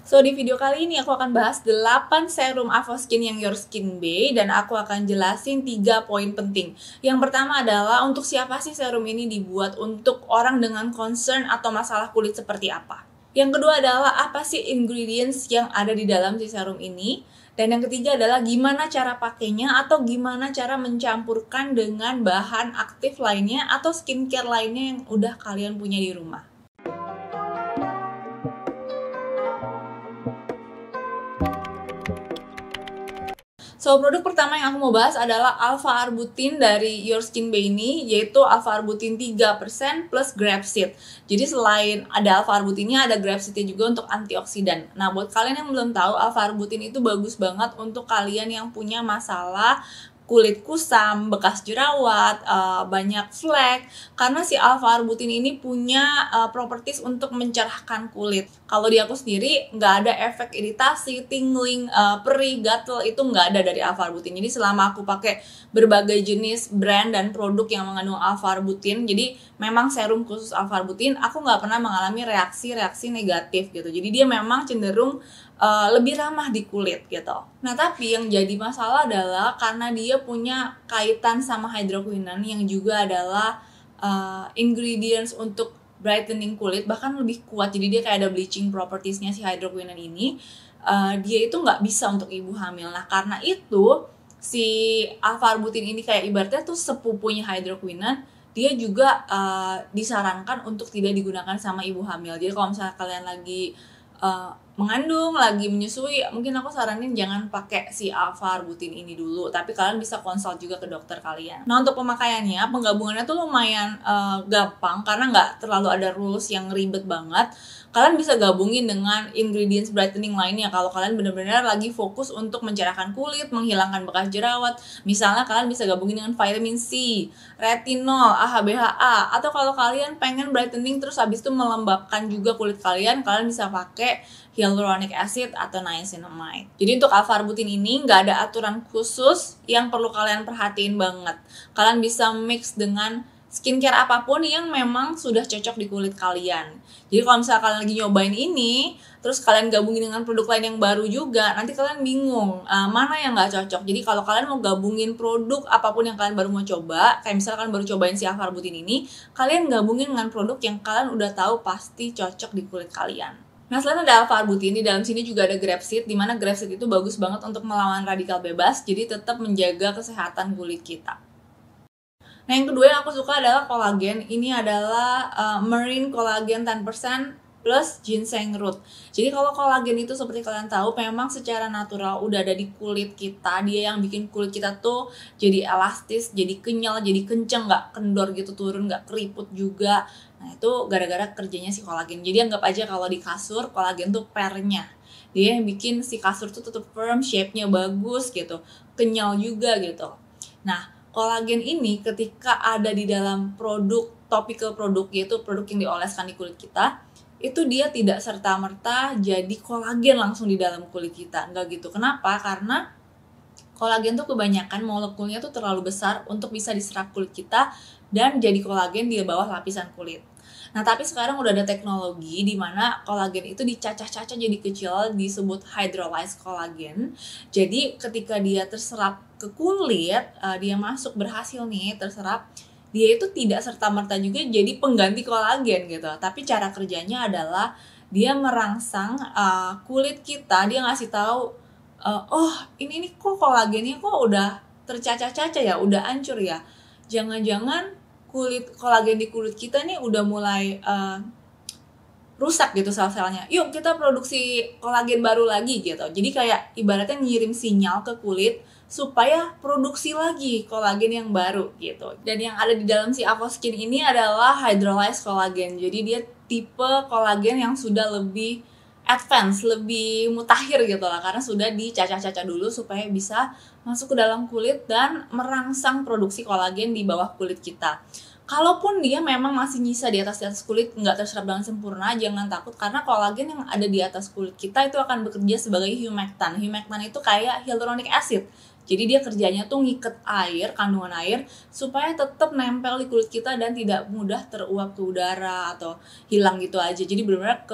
So, di video kali ini aku akan bahas 8 serum Avoskin yang Your Skin Bay dan aku akan jelasin 3 poin penting. Yang pertama adalah untuk siapa sih serum ini dibuat, untuk orang dengan concern atau masalah kulit seperti apa. Yang kedua adalah apa sih ingredients yang ada di dalam si serum ini. Dan yang ketiga adalah gimana cara pakainya atau gimana cara mencampurkan dengan bahan aktif lainnya atau skincare lainnya yang udah kalian punya di rumah. So, produk pertama yang aku mau bahas adalah Alpha Arbutin dari Your Skin Bay ini, yaitu Alpha Arbutin 3% plus grape seed. Jadi selain ada Alpha Arbutinnya, ada grape seednya juga untuk antioksidan. Nah, buat kalian yang belum tahu, Alpha Arbutin itu bagus banget untuk kalian yang punya masalah kulit kusam, bekas jerawat, banyak flek, karena si Alpha Arbutin ini punya properties untuk mencerahkan kulit. Kalau di aku sendiri nggak ada efek iritasi, tingling, perih, gatel, itu nggak ada dari Alpha Arbutin. Jadi selama aku pakai berbagai jenis brand dan produk yang mengandung Alpha Arbutin, jadi memang serum khusus Alpha Arbutin, aku nggak pernah mengalami reaksi-reaksi negatif gitu. Jadi dia memang cenderung lebih ramah di kulit gitu. Nah, tapi yang jadi masalah adalah karena dia punya kaitan sama hydroquinone yang juga adalah ingredients untuk brightening kulit, bahkan lebih kuat. Jadi dia kayak ada bleaching propertiesnya si hydroquinone ini. Dia itu nggak bisa untuk ibu hamil. Nah, karena itu si Alpha Arbutin ini kayak ibaratnya tuh sepupunya hydroquinone. Dia juga disarankan untuk tidak digunakan sama ibu hamil. Jadi kalau misalnya kalian lagi mengandung, lagi menyusui, mungkin aku saranin jangan pakai si Alpha Arbutin ini dulu, tapi kalian bisa konsult juga ke dokter kalian. Nah, untuk pemakaiannya, penggabungannya tuh lumayan gampang karena nggak terlalu ada rules yang ribet banget. Kalian bisa gabungin dengan ingredients brightening lainnya kalau kalian benar-benar lagi fokus untuk mencerahkan kulit, menghilangkan bekas jerawat. Misalnya kalian bisa gabungin dengan vitamin C, retinol, AHA/BHA, atau kalau kalian pengen brightening terus habis itu melembabkan juga kulit kalian bisa pakai hyaluronic acid atau niacinamide. Jadi untuk Alpha Arbutin ini nggak ada aturan khusus yang perlu kalian perhatiin banget. Kalian bisa mix dengan skincare apapun yang memang sudah cocok di kulit kalian. Jadi kalau misalnya kalian lagi nyobain ini, terus kalian gabungin dengan produk lain yang baru juga, nanti kalian bingung mana yang nggak cocok. Jadi kalau kalian mau gabungin produk apapun yang kalian baru mau coba, kayak misalnya kalian baru cobain si Alpha Arbutin ini, kalian gabungin dengan produk yang kalian udah tahu pasti cocok di kulit kalian. Nah, selain ada Alpha Arbutin, di dalam sini juga ada grape seed, di mana grape seed itu bagus banget untuk melawan radikal bebas, jadi tetap menjaga kesehatan kulit kita. Nah, yang kedua yang aku suka adalah kolagen. Ini adalah marine collagen 10% plus ginseng root. Jadi kalau kolagen itu seperti kalian tahu memang secara natural udah ada di kulit kita. Dia yang bikin kulit kita tuh jadi elastis, jadi kenyal, jadi kenceng, nggak kendor gitu turun, nggak keriput juga. Nah, itu gara-gara kerjanya si kolagen. Jadi anggap aja kalau di kasur kolagen tuh pernya. Dia yang bikin si kasur tuh tetap firm, shape-nya bagus gitu, kenyal juga gitu. Nah, kolagen ini ketika ada di dalam produk, topical produk, yaitu produk yang dioleskan di kulit kita, itu dia tidak serta-merta jadi kolagen langsung di dalam kulit kita. Enggak gitu. Kenapa? Karena kolagen tuh kebanyakan molekulnya tuh terlalu besar untuk bisa diserap kulit kita dan jadi kolagen di bawah lapisan kulit. Nah, tapi sekarang udah ada teknologi di mana kolagen itu dicacah-cacah jadi kecil, disebut hydrolyzed collagen. Jadi ketika dia terserap ke kulit, dia masuk berhasil nih terserap, dia itu tidak serta-merta juga jadi pengganti kolagen gitu. Tapi cara kerjanya adalah dia merangsang kulit kita, dia ngasih tahu, oh ini kok kolagennya kok udah tercacah-cacah ya, udah hancur ya. Jangan-jangan kulit kolagen di kulit kita nih udah mulai rusak gitu sel-selnya. Yuk kita produksi kolagen baru lagi gitu. Jadi kayak ibaratnya ngirim sinyal ke kulit supaya produksi lagi kolagen yang baru gitu. Dan yang ada di dalam si Avoskin ini adalah hydrolyzed collagen. Jadi dia tipe kolagen yang sudah lebih advance, lebih mutakhir gitu lah, karena sudah dicacah-cacah dulu supaya bisa masuk ke dalam kulit dan merangsang produksi kolagen di bawah kulit kita. Kalaupun dia memang masih nyisa di atas kulit, nggak terserap dengan sempurna, jangan takut karena kolagen yang ada di atas kulit kita itu akan bekerja sebagai humectant. Humectant itu kayak hyaluronic acid. Jadi dia kerjanya tuh ngiket air, kandungan air, supaya tetap nempel di kulit kita dan tidak mudah teruap ke udara atau hilang gitu aja. Jadi benar-benar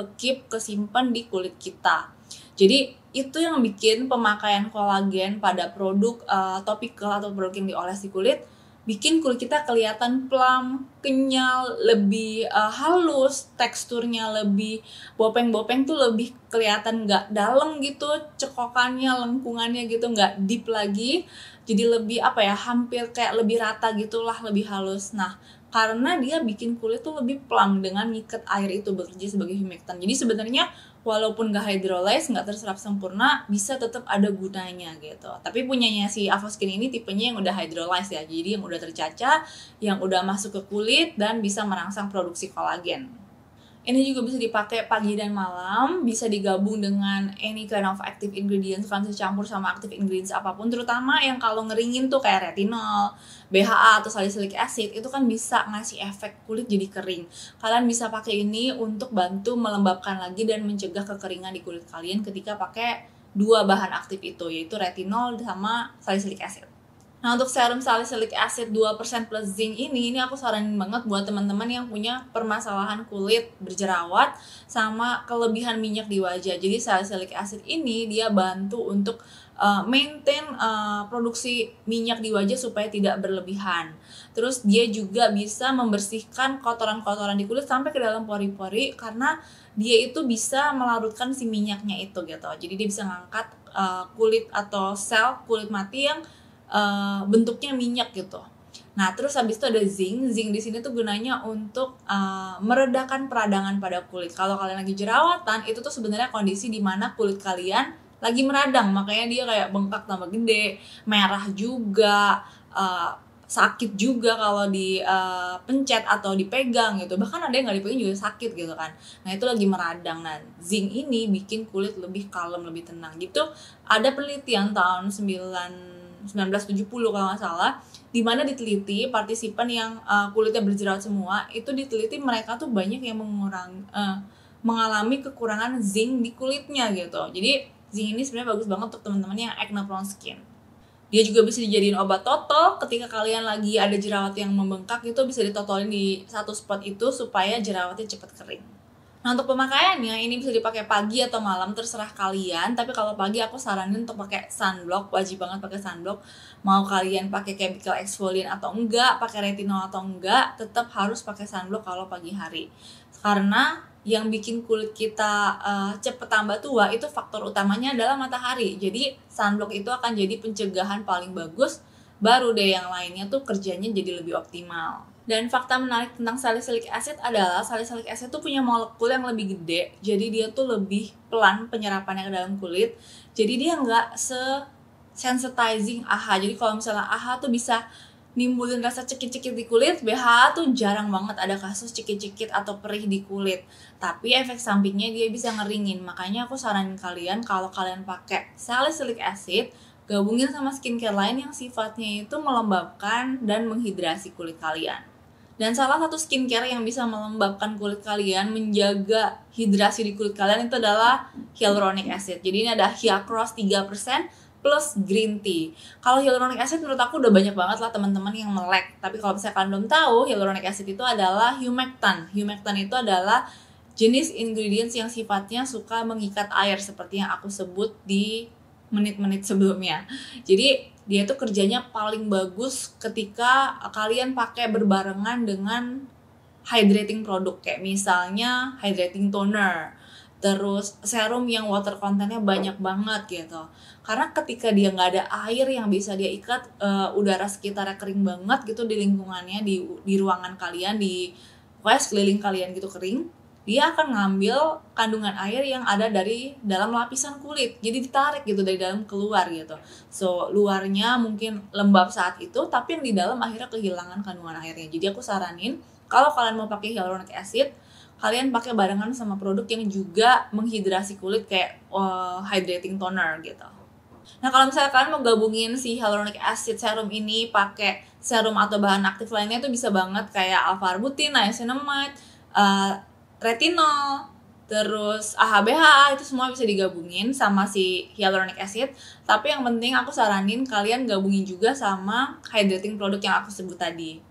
kesimpan di kulit kita. Jadi itu yang bikin pemakaian kolagen pada produk topikal atau produk yang dioles di kulit bikin kulit kita kelihatan plump, kenyal, lebih halus, teksturnya lebih bopeng-bopeng tuh lebih kelihatan nggak dalam gitu, cekokannya, lengkungannya gitu nggak deep lagi, jadi lebih apa ya, hampir kayak lebih rata gitulah, lebih halus. Nah, karena dia bikin kulit tuh lebih plump dengan ngikat air itu, bekerja sebagai humectant. Jadi sebenarnya walaupun gak hydrolyze, gak terserap sempurna, bisa tetap ada gunanya gitu. Tapi punyanya si Avoskin ini tipenya yang udah hydrolyze ya, jadi yang udah tercaca, yang udah masuk ke kulit dan bisa merangsang produksi kolagen. Ini juga bisa dipakai pagi dan malam, bisa digabung dengan any kind of active ingredients, kan bisa campur sama active ingredients apapun, terutama yang kalau ngeringin tuh kayak retinol, BHA atau salicylic acid, itu kan bisa ngasih efek kulit jadi kering. Kalian bisa pakai ini untuk bantu melembabkan lagi dan mencegah kekeringan di kulit kalian ketika pakai dua bahan aktif itu, yaitu retinol sama salicylic acid. Nah, untuk serum salicylic acid 2% plus zinc ini aku saranin banget buat teman-teman yang punya permasalahan kulit berjerawat sama kelebihan minyak di wajah. Jadi salicylic acid ini dia bantu untuk maintain produksi minyak di wajah supaya tidak berlebihan. Terus dia juga bisa membersihkan kotoran-kotoran di kulit sampai ke dalam pori-pori, karena dia itu bisa melarutkan si minyaknya itu gitu. Jadi dia bisa ngangkat kulit atau sel kulit mati yang bentuknya minyak gitu. Nah, terus habis itu ada zinc. Zinc di sini tuh gunanya untuk meredakan peradangan pada kulit. Kalau kalian lagi jerawatan, itu tuh sebenarnya kondisi di mana kulit kalian lagi meradang, makanya dia kayak bengkak tambah gede, merah juga, sakit juga kalau dipencet atau dipegang gitu. Bahkan ada yang nggak dipegang juga sakit gitu kan. Nah, itu lagi meradang. Nah, zinc ini bikin kulit lebih kalem, lebih tenang gitu. Ada penelitian tahun 1970 kalau nggak salah, di mana diteliti partisipan yang kulitnya berjerawat semua, itu diteliti mereka tuh banyak yang mengalami kekurangan zinc di kulitnya gitu. Jadi zinc ini sebenarnya bagus banget untuk teman-teman yang acne prone skin. Dia juga bisa dijadiin obat totol ketika kalian lagi ada jerawat yang membengkak, itu bisa ditotolin di satu spot itu supaya jerawatnya cepat kering. Nah, untuk pemakaiannya ini bisa dipakai pagi atau malam, terserah kalian. Tapi kalau pagi aku saranin untuk pakai sunblock, wajib banget pakai sunblock. Mau kalian pakai chemical exfoliant atau enggak, pakai retinol atau enggak, tetap harus pakai sunblock kalau pagi hari. Karena yang bikin kulit kita cepet tambah tua itu faktor utamanya adalah matahari. Jadi sunblock itu akan jadi pencegahan paling bagus, baru deh yang lainnya tuh kerjanya jadi lebih optimal. Dan fakta menarik tentang salicylic acid adalah salicylic acid tuh punya molekul yang lebih gede, jadi dia tuh lebih pelan penyerapannya ke dalam kulit. Jadi dia nggak se-sensitizing AHA. Jadi kalau misalnya AHA tuh bisa nimbulin rasa cekit-cekit di kulit, BHA tuh jarang banget ada kasus cekit-cekit atau perih di kulit. Tapi efek sampingnya dia bisa ngeringin. Makanya aku saranin kalian kalau kalian pakai salicylic acid, gabungin sama skincare lain yang sifatnya itu melembabkan dan menghidrasi kulit kalian. Dan salah satu skincare yang bisa melembabkan kulit kalian, menjaga hidrasi di kulit kalian itu adalah hyaluronic acid. Jadi ini ada Hyacros 3% plus green tea. Kalau hyaluronic acid menurut aku udah banyak banget lah teman-teman yang melek. Tapi kalau misalnya kalian belum tahu, hyaluronic acid itu adalah humectant. Humectant itu adalah jenis ingredients yang sifatnya suka mengikat air seperti yang aku sebut di menit-menit sebelumnya. Jadi dia tuh kerjanya paling bagus ketika kalian pakai berbarengan dengan hydrating produk, kayak misalnya hydrating toner, terus serum yang water contentnya banyak banget gitu. Karena ketika dia nggak ada air yang bisa dia ikat, udara sekitarnya kering banget gitu di lingkungannya, di ruangan kalian, di pokoknya sekeliling kalian gitu kering, dia akan ngambil kandungan air yang ada dari dalam lapisan kulit, jadi ditarik gitu dari dalam keluar gitu. So luarnya mungkin lembab saat itu, tapi yang di dalam akhirnya kehilangan kandungan airnya. Jadi aku saranin kalau kalian mau pakai hyaluronic acid, kalian pakai barengan sama produk yang juga menghidrasi kulit kayak hydrating toner gitu. Nah, kalau misalnya kalian mau gabungin si hyaluronic acid serum ini pakai serum atau bahan aktif lainnya, itu bisa banget kayak alpha-arbutin, niacinamide, retinol, terus AHA BHA, itu semua bisa digabungin sama si hyaluronic acid. Tapi yang penting aku saranin kalian gabungin juga sama hydrating produk yang aku sebut tadi.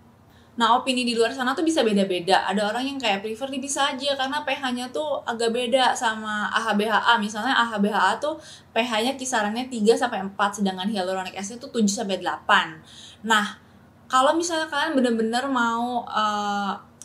Nah, opini di luar sana tuh bisa beda-beda. Ada orang yang kayak prefer dipisah aja karena pH-nya tuh agak beda sama AHA-BHA. Misalnya AHA-BHA tuh pH-nya kisarannya 3 sampai 4, sedangkan hyaluronic acid tuh 7 sampai 8. Nah, kalau misalnya kalian bener-bener mau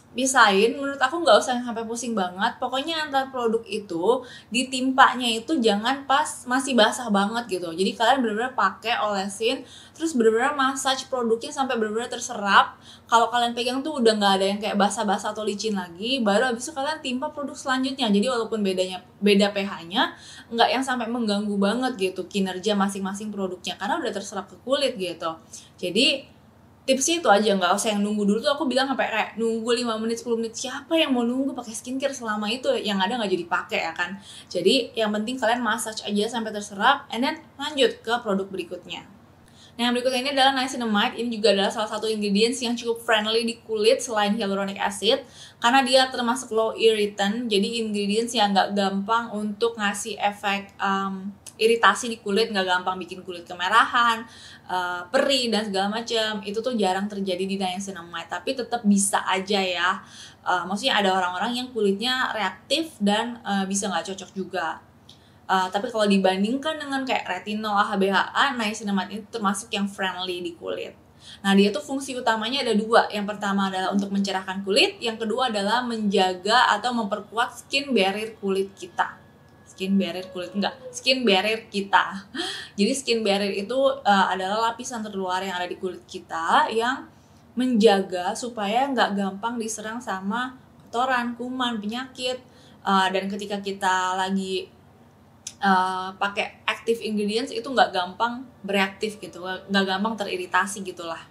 pisahin, menurut aku nggak usah yang sampai pusing banget. Pokoknya antar produk itu ditimpanya itu jangan pas masih basah banget gitu. Jadi kalian bener-bener pakai, olesin, terus bener-bener massage produknya sampai bener-bener terserap. Kalau kalian pegang tuh udah nggak ada yang kayak basah-basah atau licin lagi. Baru abis itu kalian timpa produk selanjutnya. Jadi walaupun beda pH-nya, nggak yang sampai mengganggu banget gitu kinerja masing-masing produknya karena udah terserap ke kulit gitu. Jadi tipsnya itu aja, nggak usah yang nunggu dulu. Tuh aku bilang sampai kayak nunggu 5 menit 10 menit, siapa yang mau nunggu pakai skincare selama itu, yang ada nggak jadi pakai ya kan. Jadi yang penting kalian massage aja sampai terserap, and then lanjut ke produk berikutnya. Nah, yang berikutnya ini adalah niacinamide. Ini juga adalah salah satu ingredients yang cukup friendly di kulit selain hyaluronic acid karena dia termasuk low irritant. Jadi ingredients yang nggak gampang untuk ngasih efek iritasi di kulit, nggak gampang bikin kulit kemerahan, perih dan segala macam. Itu tuh jarang terjadi di niacinamide, tapi tetap bisa aja ya. Maksudnya ada orang-orang yang kulitnya reaktif dan bisa nggak cocok juga. Tapi kalau dibandingkan dengan kayak retinol, AHA-BHA, niacinamide ini termasuk yang friendly di kulit. Nah, dia tuh fungsi utamanya ada dua. Yang pertama adalah untuk mencerahkan kulit, yang kedua adalah menjaga atau memperkuat skin barrier kulit kita. Skin barrier kita. Jadi skin barrier itu adalah lapisan terluar yang ada di kulit kita yang menjaga supaya nggak gampang diserang sama kotoran, kuman, penyakit. Dan ketika kita lagi pakai active ingredients itu nggak gampang bereaktif gitu, nggak gampang teriritasi gitulah.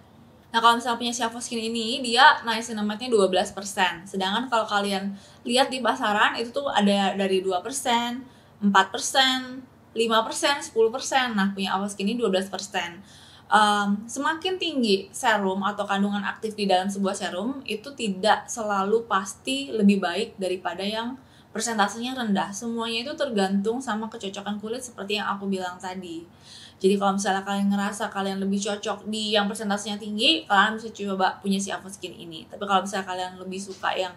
Nah, kalau misalnya punya Siavoskin ini, dia niacinamide-nya 12%. Sedangkan kalau kalian lihat di pasaran, itu tuh ada dari 2%, 4%, 5%, 10%. Nah, punya Avoskin ini 12%. Semakin tinggi serum atau kandungan aktif di dalam sebuah serum, itu tidak selalu pasti lebih baik daripada yang persentasenya rendah. Semuanya itu tergantung sama kecocokan kulit seperti yang aku bilang tadi. Jadi kalau misalnya kalian ngerasa kalian lebih cocok di yang persentasenya tinggi, kalian bisa coba punya si Avoskin ini. Tapi kalau misalnya kalian lebih suka yang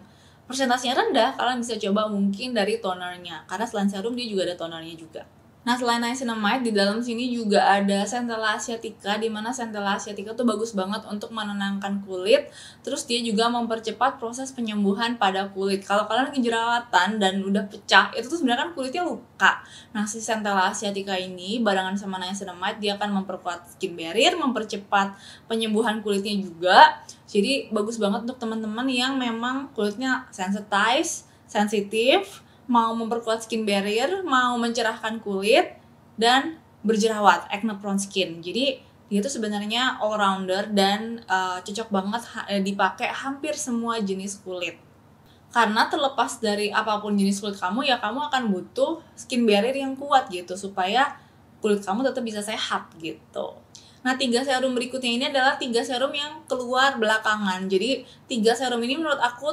persentasenya rendah, kalian bisa coba mungkin dari tonernya. Karena selain serum dia juga ada tonernya juga. Nah, selain niacinamide, di dalam sini juga ada Centella asiatica, di mana Centella asiatica tuh bagus banget untuk menenangkan kulit. Terus dia juga mempercepat proses penyembuhan pada kulit. Kalau kalian lagi jerawatan dan udah pecah, itu tuh sebenarnya kan kulitnya luka. Nah, si Centella asiatica ini barengan sama niacinamide, dia akan memperkuat skin barrier, mempercepat penyembuhan kulitnya juga. Jadi bagus banget untuk teman-teman yang memang kulitnya sensitif, mau memperkuat skin barrier, mau mencerahkan kulit, dan berjerawat, acne prone skin. Jadi dia tuh sebenarnya all rounder dan cocok banget dipakai hampir semua jenis kulit. Karena terlepas dari apapun jenis kulit kamu, ya kamu akan butuh skin barrier yang kuat gitu supaya kulit kamu tetap bisa sehat gitu. Nah, 3 serum berikutnya ini adalah 3 serum yang keluar belakangan. Jadi 3 serum ini menurut aku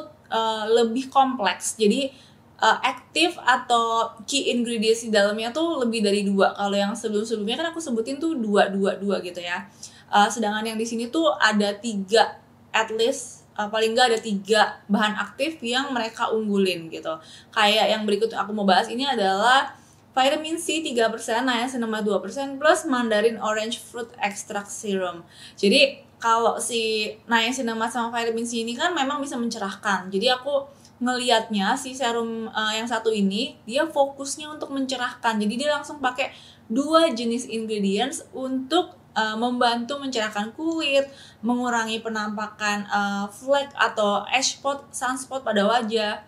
lebih kompleks. Jadi aktif atau key ingredients di dalamnya tuh lebih dari 2. Kalau yang sebelum-sebelumnya kan aku sebutin tuh 2 gitu ya. Sedangkan yang di sini tuh ada 3, at least paling nggak ada 3 bahan aktif yang mereka unggulin gitu. Kayak yang berikut aku mau bahas ini adalah vitamin C 3%, niacinamide 2%, plus mandarin orange fruit extract serum. Jadi kalau si niacinamide sama vitamin C ini kan memang bisa mencerahkan. Jadi aku ngelihatnya si serum yang satu ini dia fokusnya untuk mencerahkan. Jadi dia langsung pakai 2 jenis ingredients untuk membantu mencerahkan kulit, mengurangi penampakan flek atau ash spot, sunspot pada wajah.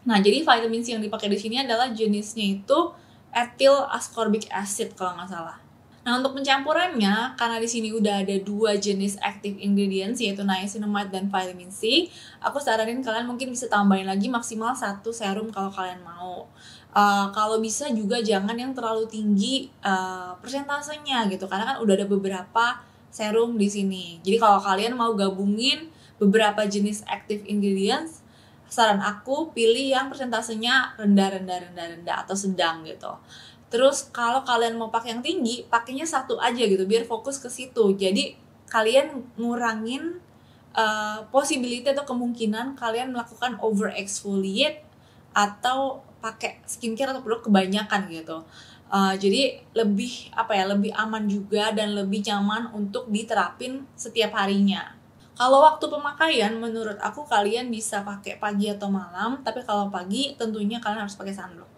Nah, jadi vitamin C yang dipakai di sini adalah jenisnya itu ethyl ascorbic acid kalau nggak salah. Nah, untuk pencampurannya, karena di sini udah ada 2 jenis active ingredients, yaitu niacinamide dan vitamin C, aku saranin kalian mungkin bisa tambahin lagi maksimal 1 serum kalau kalian mau. Kalau bisa juga jangan yang terlalu tinggi persentasenya gitu, karena kan udah ada beberapa serum di sini. Jadi kalau kalian mau gabungin beberapa jenis active ingredients, saran aku pilih yang persentasenya rendah atau sedang gitu. Terus kalau kalian mau pakai yang tinggi, pakainya 1 aja gitu biar fokus ke situ. Jadi kalian ngurangin possibility atau kemungkinan kalian melakukan over exfoliate atau pakai skincare atau produk kebanyakan gitu. Jadi lebih lebih aman juga dan lebih nyaman untuk diterapin setiap harinya. Kalau waktu pemakaian, menurut aku kalian bisa pakai pagi atau malam, tapi kalau pagi tentunya kalian harus pakai sunblock.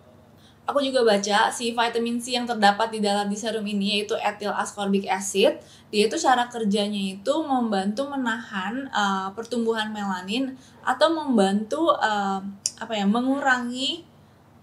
Aku juga baca si vitamin C yang terdapat di dalam serum ini yaitu ethyl ascorbic acid. Dia itu cara kerjanya itu membantu menahan pertumbuhan melanin atau membantu mengurangi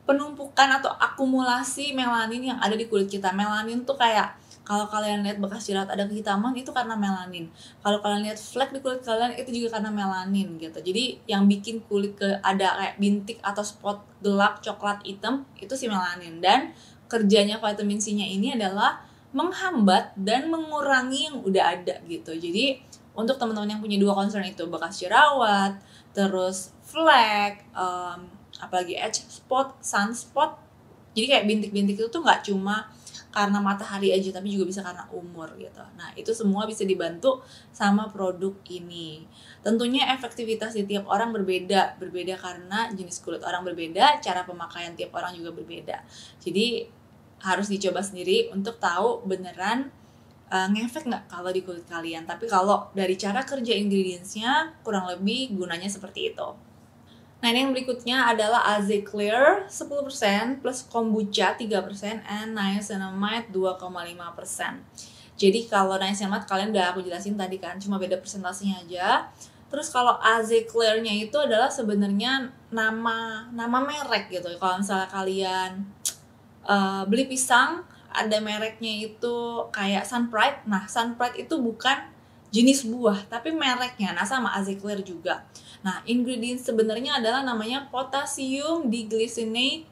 penumpukan atau akumulasi melanin yang ada di kulit kita. Melanin tuh kayak kalau kalian lihat bekas jerawat ada kehitaman itu karena melanin. Kalau kalian lihat flek di kulit kalian itu juga karena melanin gitu. Jadi yang bikin kulit ada kayak bintik atau spot gelap coklat hitam itu si melanin. Dan kerjanya vitamin C-nya ini adalah menghambat dan mengurangi yang udah ada gitu. Jadi untuk teman-teman yang punya dua concern itu bekas jerawat, terus flek, apalagi edge spot, sunspot. Jadi kayak bintik-bintik itu tuh nggak cuma karena matahari aja tapi juga bisa karena umur gitu. Nah itu semua bisa dibantu sama produk ini. Tentunya efektivitas di tiap orang berbeda karena jenis kulit orang berbeda, cara pemakaian tiap orang juga berbeda. Jadi harus dicoba sendiri untuk tahu beneran ngefek nggak kalau di kulit kalian. Tapi kalau dari cara kerja ingredientsnya kurang lebih gunanya seperti itu. Nah ini yang berikutnya adalah AZ Clear 10% plus kombucha 3% and niacinamide 2,5%. Jadi kalau niacinamide kalian udah aku jelasin tadi kan, cuma beda persentasenya aja. Terus kalau AZ Clear-nya itu adalah sebenarnya nama merek gitu. Kalau misalnya kalian beli pisang, ada mereknya itu kayak Sunpride. Nah Sunpride itu bukan jenis buah, tapi mereknya. Nah sama AZ Clear juga. Nah, ingredients sebenarnya adalah namanya potassium diglycinate.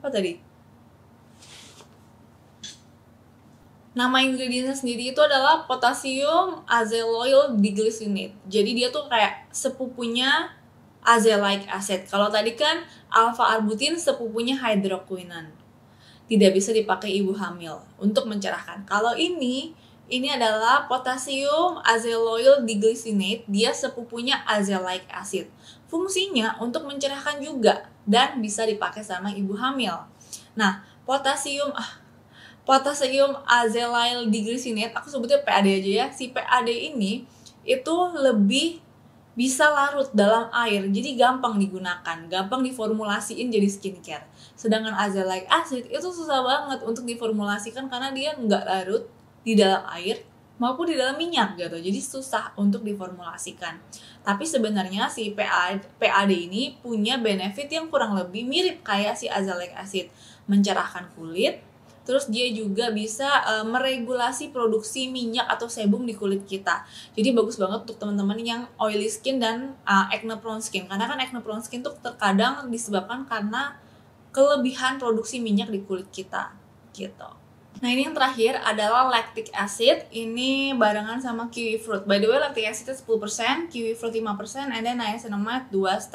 Apa tadi? Nama ingredientsnya sendiri itu adalah potassium azelaic diglycinate. Jadi dia tuh kayak sepupunya azelaic acid. Kalau tadi kan alpha arbutin sepupunya hydroquinone. Tidak bisa dipakai ibu hamil untuk mencerahkan. Kalau ini adalah potassium azelaic diglycinate, dia sepupunya azelaic acid. Fungsinya untuk mencerahkan juga dan bisa dipakai sama ibu hamil. Nah, potassium azelaic diglycinate, aku sebutnya PAD aja ya. Si PAD ini itu lebih bisa larut dalam air, jadi gampang digunakan, gampang diformulasiin jadi skincare. Sedangkan azelaic acid itu susah banget untuk diformulasikan karena dia nggak larut di dalam air maupun di dalam minyak gitu, jadi susah untuk diformulasikan. Tapi sebenarnya si PAD ini punya benefit yang kurang lebih mirip kayak si azelaic acid, mencerahkan kulit, terus dia juga bisa meregulasi produksi minyak atau sebum di kulit kita. Jadi bagus banget untuk teman-teman yang oily skin dan acne prone skin, karena kan acne prone skin tuh terkadang disebabkan karena kelebihan produksi minyak di kulit kita gitu. Nah ini yang terakhir adalah lactic acid. Ini barengan sama kiwi fruit. By the way lactic acid 10%, kiwi fruit 5%, and then niacinamide 2,5%.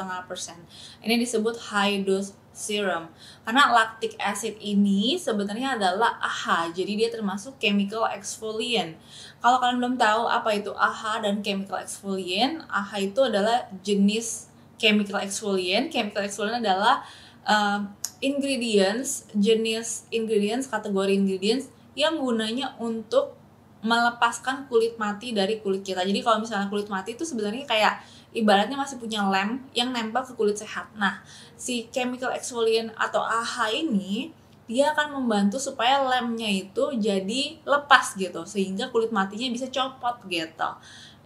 Ini disebut high dose serum. Karena lactic acid ini sebenarnya adalah AHA. Jadi dia termasuk chemical exfoliant. Kalau kalian belum tahu apa itu AHA dan chemical exfoliant, AHA itu adalah jenis chemical exfoliant. Chemical exfoliant adalah kategori ingredients yang gunanya untuk melepaskan kulit mati dari kulit kita. Jadi kalau misalnya kulit mati itu sebenarnya kayak ibaratnya masih punya lem yang nempel ke kulit sehat. Nah, si chemical exfoliant atau AHA ini dia akan membantu supaya lemnya itu jadi lepas gitu, sehingga kulit matinya bisa copot gitu.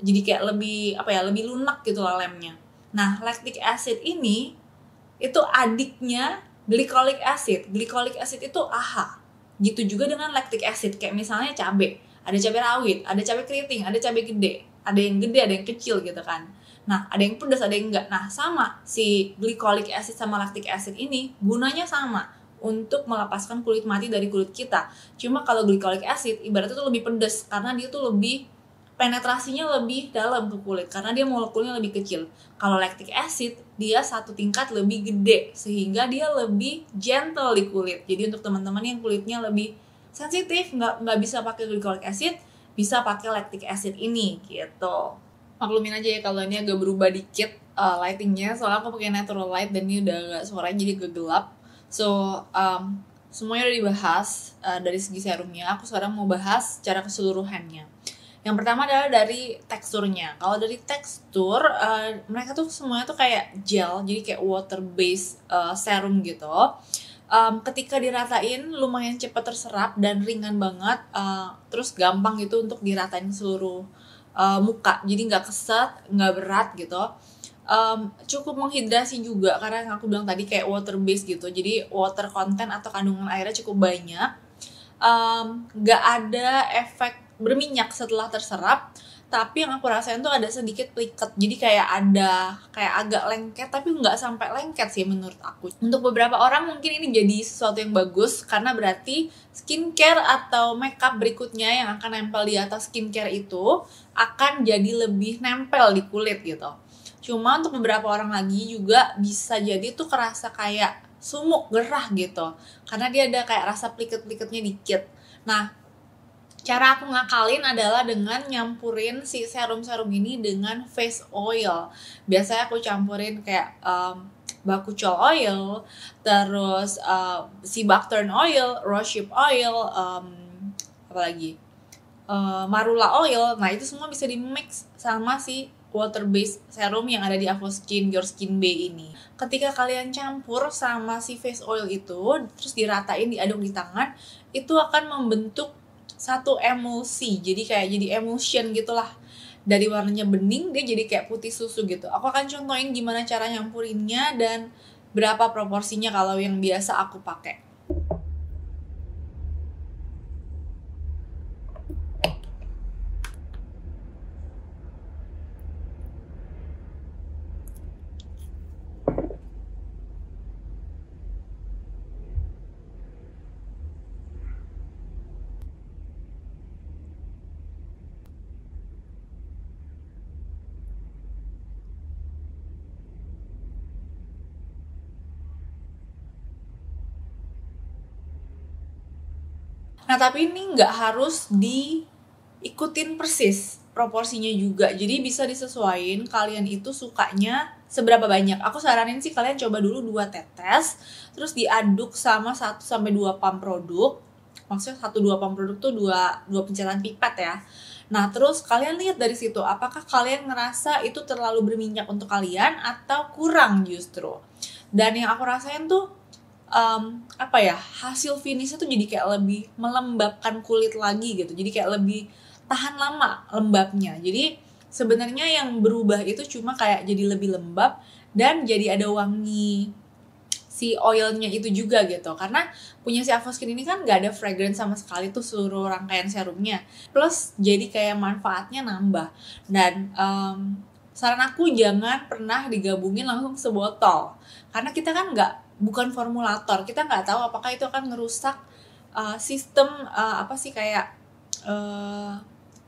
Jadi kayak lebih lunak gitu lah lemnya. Nah, lactic acid ini itu adiknya glycolic acid. Glycolic acid itu AHA. Gitu juga dengan lactic acid. Kayak misalnya cabai. Ada cabai rawit, ada cabai keriting, ada cabai gede. Ada yang gede, ada yang kecil gitu kan. Nah, ada yang pedas, ada yang enggak. Nah, sama si glycolic acid sama lactic acid ini gunanya sama untuk melepaskan kulit mati dari kulit kita. Cuma kalau glycolic acid ibaratnya tuh lebih pedas karena dia tuh lebih penetrasinya lebih dalam ke kulit karena dia molekulnya lebih kecil. Kalau lactic acid dia satu tingkat lebih gede sehingga dia lebih gentle di kulit. Jadi untuk teman-teman yang kulitnya lebih sensitif nggak bisa pakai glycolic acid, bisa pakai lactic acid ini gitu. maklumin aja ya kalau ini agak berubah dikit lightingnya, soalnya aku pakai natural light dan ini udah agak suaranya jadi agak gelap. So semuanya udah dibahas dari segi serumnya. Aku sekarang mau bahas secara keseluruhannya. Yang pertama adalah dari teksturnya. Kalau dari tekstur, mereka tuh semuanya tuh kayak gel, jadi kayak water based serum gitu. Ketika diratain lumayan cepat terserap dan ringan banget, terus gampang gitu untuk diratain seluruh muka, jadi nggak keset, nggak berat gitu. Cukup menghidrasi juga karena yang aku bilang tadi kayak water based gitu, jadi water content atau kandungan airnya cukup banyak. Nggak ada efek berminyak setelah terserap, tapi yang aku rasain tuh ada sedikit pliket, jadi kayak agak lengket, tapi nggak sampai lengket sih menurut aku. Untuk beberapa orang mungkin ini jadi sesuatu yang bagus karena berarti skincare atau makeup berikutnya yang akan nempel di atas skincare itu akan jadi lebih nempel di kulit gitu. Cuma untuk beberapa orang lagi juga bisa jadi tuh kerasa kayak sumuk, gerah gitu, karena dia ada kayak rasa pliket-pliketnya dikit. Nah, cara aku ngakalin adalah dengan nyampurin si serum-serum ini dengan face oil. Biasanya aku campurin kayak bakucol oil, terus si buckthorn oil, rosehip oil, apalagi marula oil. Nah itu semua bisa di mix sama si water based serum yang ada di Avoskin Your Skin Bay ini. Ketika kalian campur sama si face oil itu, terus diratain, diaduk di tangan, itu akan membentuk satu emulsi, jadi emulsion gitulah. Dari warnanya bening dia jadi kayak putih susu gitu. Aku akan contohin gimana cara nyampurinnya dan berapa proporsinya kalau yang biasa aku pakai. Nah tapi ini nggak harus diikutin persis proporsinya juga, jadi bisa disesuaikan kalian itu sukanya seberapa banyak. Aku saranin sih kalian coba dulu 2 tetes, terus diaduk sama 1-2 pump produk. Maksudnya 1-2 pump produk tuh 2 pencetan pipet ya. Nah terus kalian lihat dari situ apakah kalian ngerasa itu terlalu berminyak untuk kalian atau kurang justru. Dan yang aku rasain tuh hasil finishnya tuh jadi kayak lebih melembabkan kulit lagi gitu, jadi kayak lebih tahan lama lembabnya. Jadi sebenarnya yang berubah itu cuma kayak jadi lebih lembab dan jadi ada wangi si oilnya itu juga gitu, karena punya si Avoskin ini kan gak ada fragrance sama sekali tuh seluruh rangkaian serumnya, plus jadi kayak manfaatnya nambah. Dan saran aku jangan pernah digabungin langsung sebotol, karena kita kan bukan formulator, kita nggak tahu apakah itu akan ngerusak sistem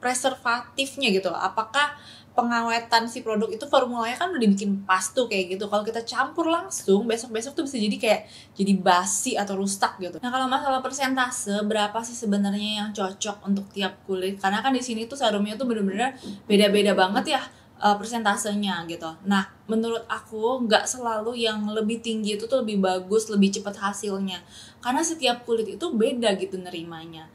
preservatifnya gitu. Apakah pengawetan si produk itu formulanya kan udah dibikin pas tuh kayak gitu. Kalau kita campur langsung besok-besok tuh bisa jadi basi atau rusak gitu. Nah kalau masalah persentase berapa sih sebenarnya yang cocok untuk tiap kulit? Karena kan di sini tuh serumnya tuh bener-bener beda-beda banget ya persentasenya gitu. Nah, menurut aku nggak selalu yang lebih tinggi itu tuh lebih bagus, lebih cepat hasilnya. Karena setiap kulit itu beda gitu nerimanya.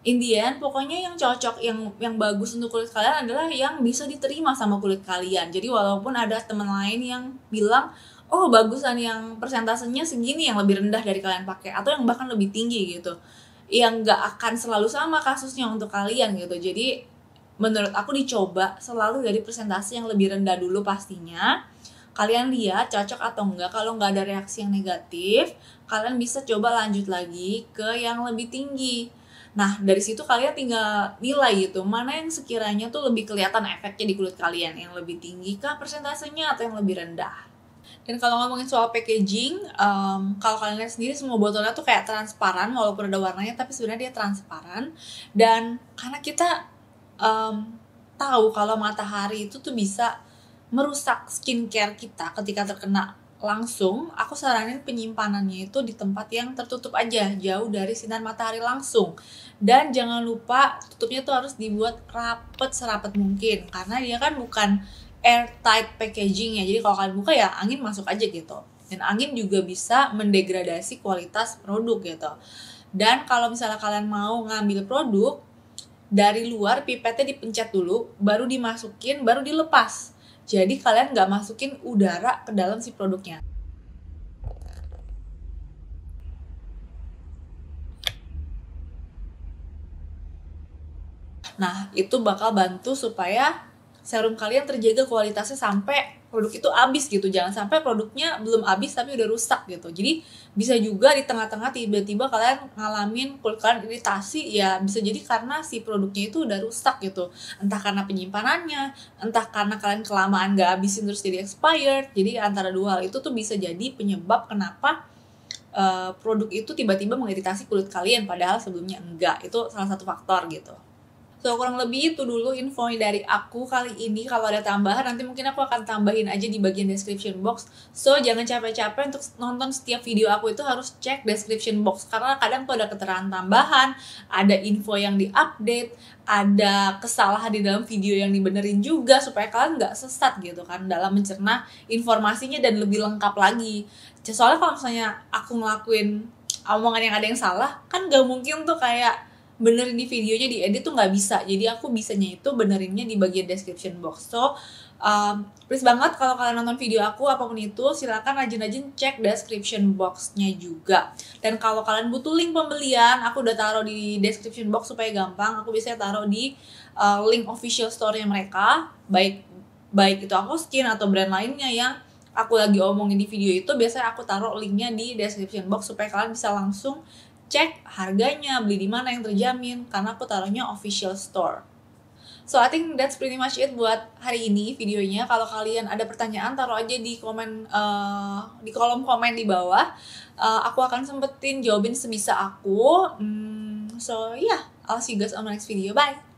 Indian, pokoknya yang cocok, yang bagus untuk kulit kalian adalah yang bisa diterima sama kulit kalian. Jadi walaupun ada teman lain yang bilang, oh bagusan yang persentasenya segini yang lebih rendah dari kalian pakai, atau yang bahkan lebih tinggi gitu, yang nggak akan selalu sama kasusnya untuk kalian gitu. Jadi menurut aku dicoba selalu dari persentase yang lebih rendah dulu pastinya. Kalian lihat cocok atau enggak. Kalau nggak ada reaksi yang negatif, kalian bisa coba lanjut lagi ke yang lebih tinggi. Nah dari situ kalian tinggal nilai gitu, mana yang sekiranya tuh lebih kelihatan efeknya di kulit kalian, yang lebih tinggi kah persentasenya atau yang lebih rendah. Dan kalau ngomongin soal packaging, kalau kalian lihat sendiri semua botolnya tuh kayak transparan, walaupun ada warnanya tapi sebenarnya dia transparan. Dan karena kita tahu kalau matahari itu tuh bisa merusak skincare kita ketika terkena langsung, aku saranin penyimpanannya itu di tempat yang tertutup aja, jauh dari sinar matahari langsung. Dan jangan lupa tutupnya tuh harus dibuat rapet serapet mungkin, karena dia kan bukan airtight packaging ya. Jadi kalau kalian buka ya angin masuk aja gitu. Dan angin juga bisa mendegradasi kualitas produk gitu. Dan kalau misalnya kalian mau ngambil produk, dari luar pipetnya dipencet dulu, baru dimasukin, baru dilepas. Jadi kalian nggak masukin udara ke dalam si produknya. Nah, itu bakal bantu supaya serum kalian terjaga kualitasnya sampai produk itu habis gitu. Jangan sampai produknya belum habis tapi udah rusak gitu. Jadi bisa juga di tengah-tengah tiba-tiba kalian ngalamin kulit kalian iritasi, ya bisa jadi karena si produknya itu udah rusak gitu. Entah karena penyimpanannya, entah karena kalian kelamaan gak habisin terus jadi expired. Jadi antara dua hal itu tuh bisa jadi penyebab kenapa produk itu tiba-tiba mengiritasi kulit kalian padahal sebelumnya enggak. Itu salah satu faktor gitu. So, kurang lebih itu dulu info dari aku kali ini. Kalau ada tambahan, nanti mungkin aku akan tambahin aja di bagian description box. So, jangan capek-capek untuk nonton setiap video aku itu harus cek description box. Karena kadang tuh ada keterangan tambahan, ada info yang diupdate, ada kesalahan di dalam video yang dibenerin juga, supaya kalian nggak sesat gitu kan dalam mencerna informasinya dan lebih lengkap lagi. Soalnya kalau misalnya aku ngelakuin omongan yang ada yang salah, kan nggak mungkin tuh kayak benerin di videonya, di edit tuh nggak bisa. Jadi aku bisanya itu benerinnya di bagian description box. So please banget kalau kalian nonton video aku apapun itu, silakan rajin-rajin cek description boxnya juga. Dan kalau kalian butuh link pembelian, aku udah taruh di description box supaya gampang. Aku biasanya taruh di link official store-nya mereka, baik itu aku skin atau brand lainnya yang aku lagi omongin di video itu. Biasanya aku taruh linknya di description box supaya kalian bisa langsung cek harganya, beli di mana yang terjamin, karena aku taruhnya official store. So I think that's pretty much it buat hari ini videonya. Kalau kalian ada pertanyaan, taruh aja di kolom komen di bawah. Aku akan sempetin jawabin sebisa aku. So yeah, I'll see you guys on my next video. Bye.